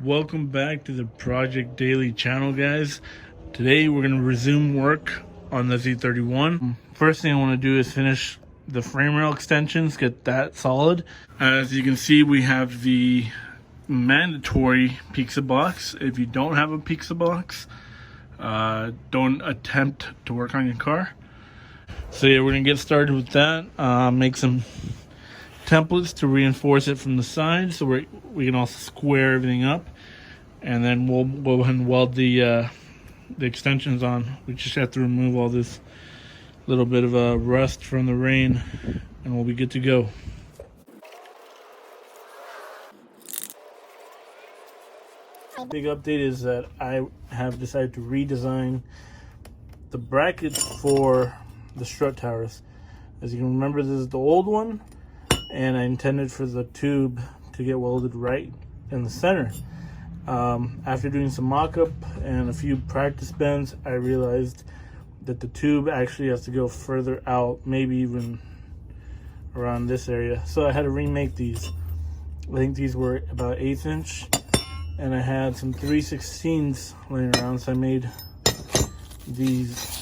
Welcome back to the Project Daily channel, guys. Today we're going to resume work on the Z31. First thing I want to do is finish the frame rail extensions, get that solid. As you can see, we have the mandatory pizza box. If you don't have a pizza box, don't attempt to work on your car. So yeah, we're going to get started with that. Make some templates to reinforce it from the side, so we can also square everything up, and then we'll go ahead and weld the extensions on. We just have to remove all this little bit of rust from the rain, and we'll be good to go. Big update is that I have decided to redesign the brackets for the strut towers. As you can remember, this is the old one, and I intended for the tube to get welded right in the center. After doing some mock-up and a few practice bends, I realized that the tube actually has to go further out, maybe even around this area. So I had to remake these. I think these were about 1/8 inch, and I had some 3/16 laying around, so I made these.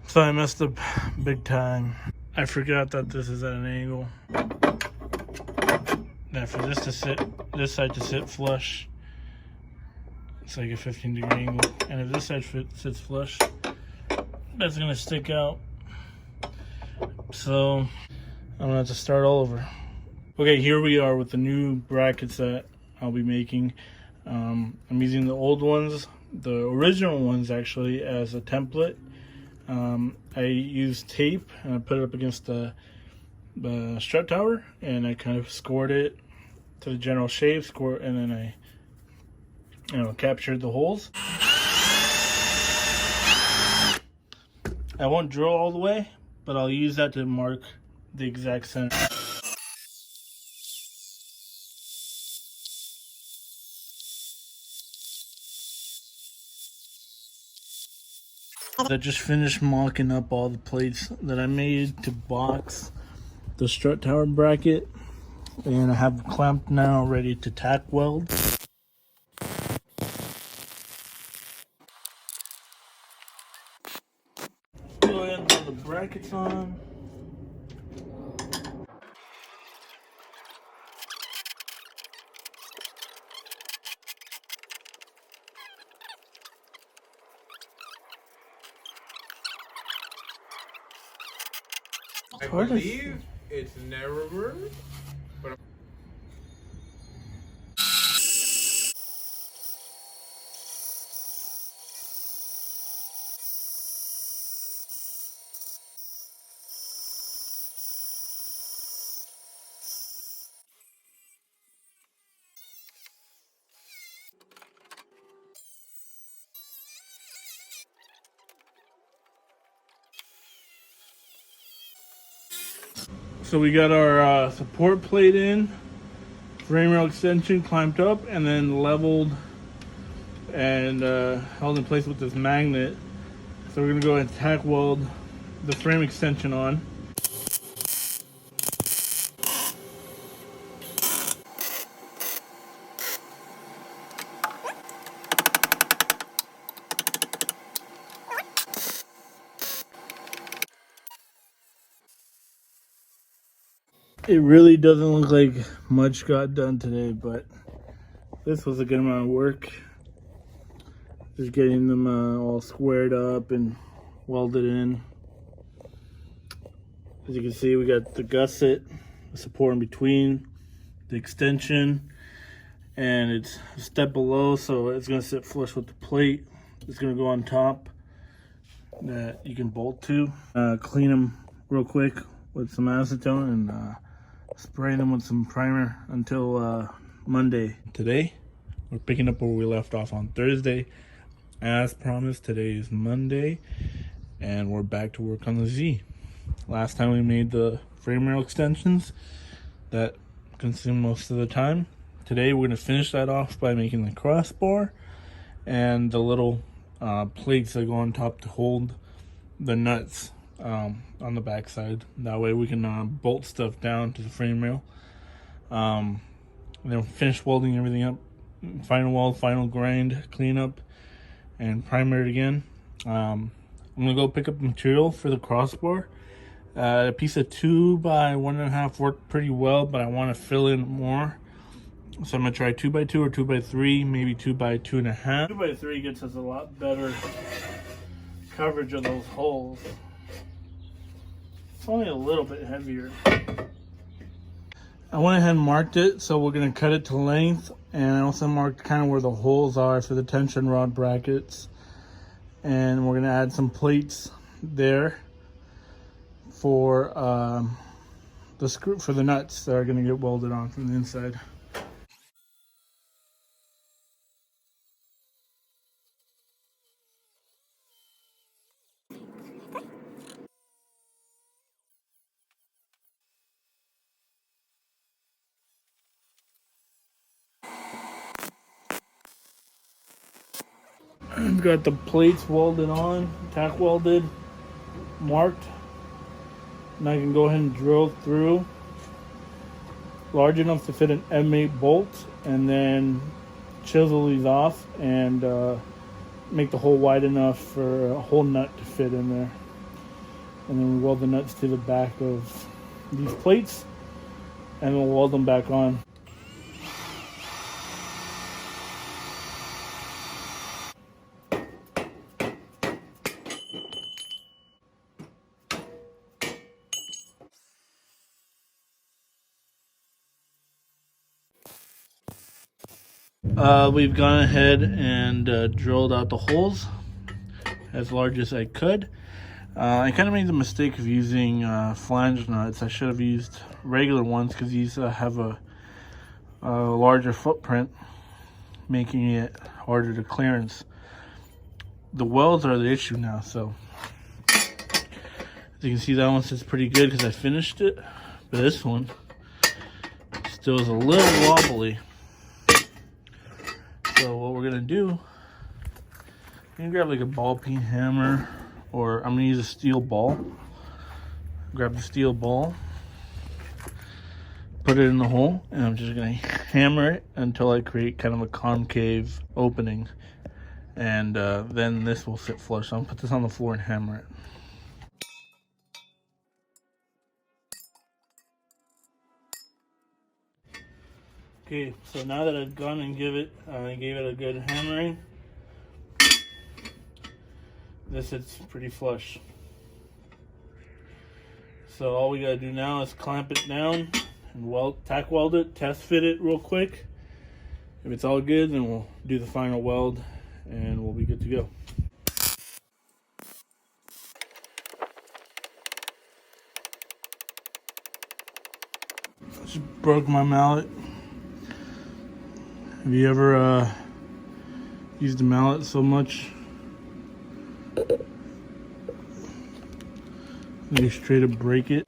So I messed up big time. I forgot that this is at an angle. Now for this to sit, this side to sit flush, it's like a 15-degree angle. And if this side sits flush, that's gonna stick out. So I'm gonna have to start all over. Okay, here we are with the new brackets that I'll be making. I'm using the old ones, the original ones actually, as a template. I used tape and I put it up against the strut tower, and I kind of scored it to the general shape, and then I captured the holes. I won't drill all the way, but I'll use that to mark the exact center. I just finished mocking up all the plates that I made to box the strut tower bracket, and I have clamped now, ready to tack weld. Go ahead and put the brackets on. I believe it's narrower, but So we got our support plate in, frame rail extension clamped up, and then leveled and held in place with this magnet. So we're gonna go ahead and tack weld the frame extension on. It really doesn't look like much got done today, but this was a good amount of work. Just getting them all squared up and welded in. As you can see, we got the gusset, the support in between, the extension, and it's a step below, so it's going to sit flush with the plate. It's going to go on top that you can bolt to. Clean them real quick with some acetone and spray them with some primer until Monday. Today, we're picking up where we left off on Thursday. As promised, today is Monday, and we're back to work on the Z. Last time we made the frame rail extensions that consumed most of the time. Today we're going to finish that off by making the crossbar and the little plates that go on top to hold the nuts on the back side. That way we can bolt stuff down to the frame rail. And then finish welding everything up. Final weld, final grind, clean up, and primer it again. I'm gonna go pick up material for the crossbar. A piece of 2 by 1.5 worked pretty well, but I want to fill in more. So I'm gonna try 2 by 2 or 2 by 3, maybe 2 by 2.5. 2 by 3 gets us a lot better coverage of those holes. It's only a little bit heavier. I went ahead and marked it, so we're gonna cut it to length, and I also marked kind of where the holes are for the tension rod brackets, and we're gonna add some plates there for the screw for the nuts that are gonna get welded on from the inside. I've got the plates welded on, tack welded, marked, and I can go ahead and drill through large enough to fit an M8 bolt, and then chisel these off and make the hole wide enough for a whole nut to fit in there. And then we weld the nuts to the back of these plates, and we'll weld them back on. We've gone ahead and drilled out the holes as large as I could. I kind of made the mistake of using flange nuts. I should have used regular ones because these have a larger footprint, making it harder to clearance. The welds are the issue now, so as you can see, that one sits pretty good because I finished it, but this one still is a little wobbly. So what we're gonna do, I'm gonna grab like a ball peen hammer, or I'm gonna use a steel ball. Grab the steel ball, put it in the hole, and I'm just gonna hammer it until I create kind of a concave opening, and then this will sit flush. So I'm gonna put this on the floor and hammer it. Okay, so now that I've gone and gave it a good hammering, this sits pretty flush. So all we gotta do now is clamp it down and tack weld it, test fit it real quick. If it's all good, then we'll do the final weld and we'll be good to go. Just broke my mallet. Have you ever used a mallet so much that you straight up break it?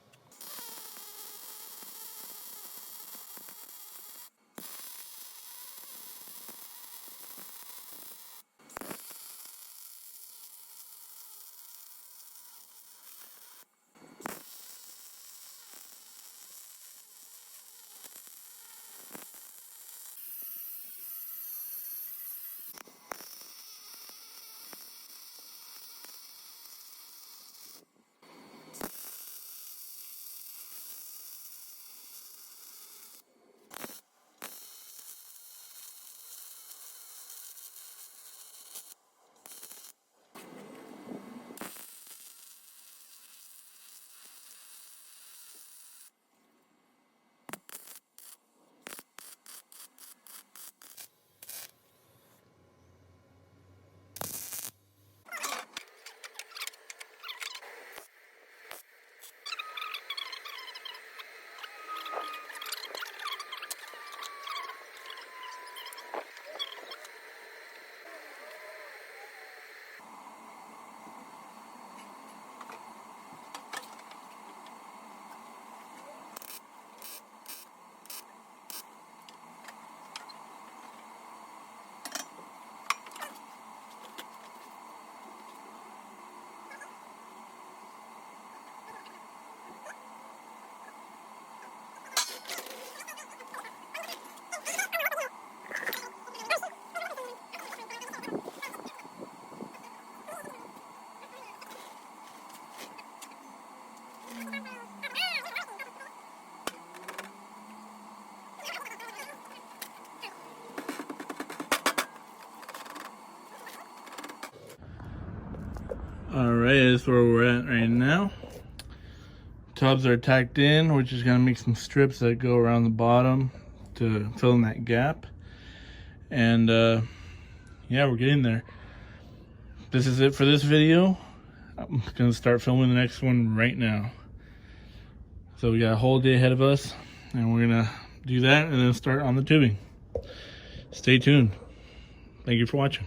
Alright, that's where we're at right now. Tubs are tacked in. We're just gonna make some strips that go around the bottom to fill in that gap. And yeah, we're getting there. This is it for this video. I'm gonna start filming the next one right now. So we got a whole day ahead of us, and we're gonna do that and then start on the tubing. Stay tuned. Thank you for watching.